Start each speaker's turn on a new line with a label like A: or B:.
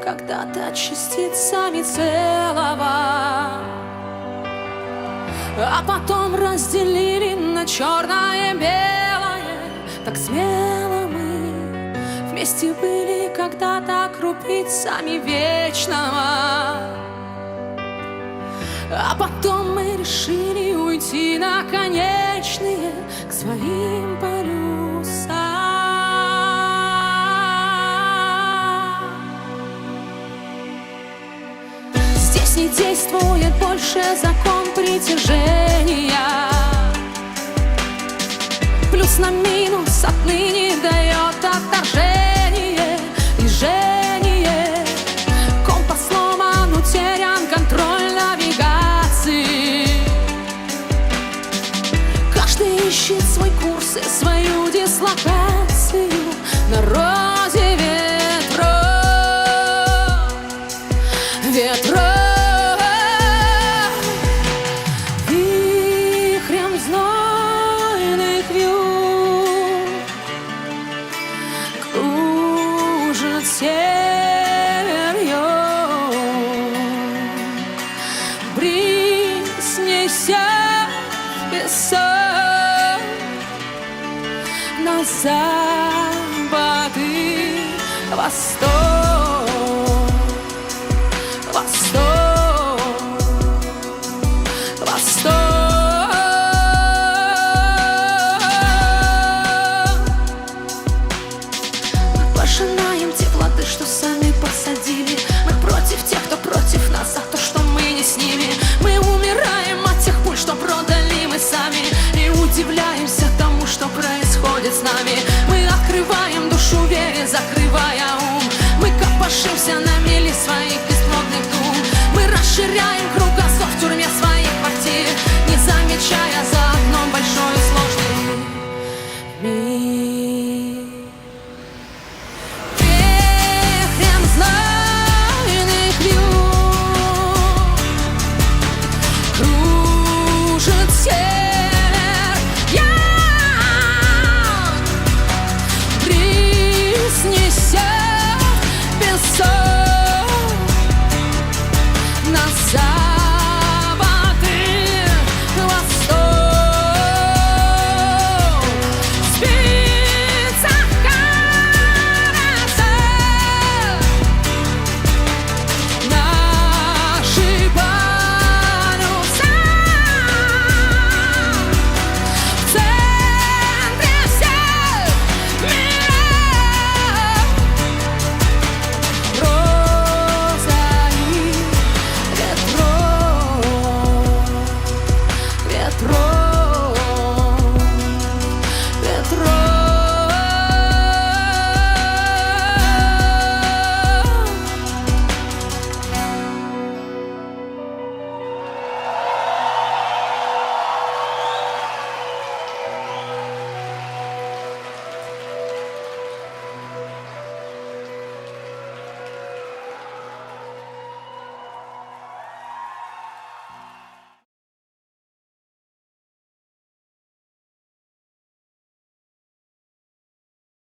A: когда-то частицами целого, а потом разделили на черное и белое. Так смело мы вместе были когда-то крупицами вечного, а потом мы решили уйти на конечные к своим полюсам. Здесь не действует больше закон притяжения. Плюс на минус отныне дает отторжение, движение. Компас сломан, утерян контроль навигации. Каждый ищет свой курс и свою дислокацию на розе ветров. Вихрем знойных вьюг кружит север-юг. Бриз несет песок на запад и восток. Восток, восток. Мы пожинаем те плоды, что сами посадили. Мы против тех, кто против нас, за то, что мы не с ними. Мы умираем от тех пуль, что продали мы сами, и удивляемся тому, что происходит с нами. Мы открываем душу вере, закрывая ум. Мы копошимся на мели своих бесплодных дум. Мы расширяем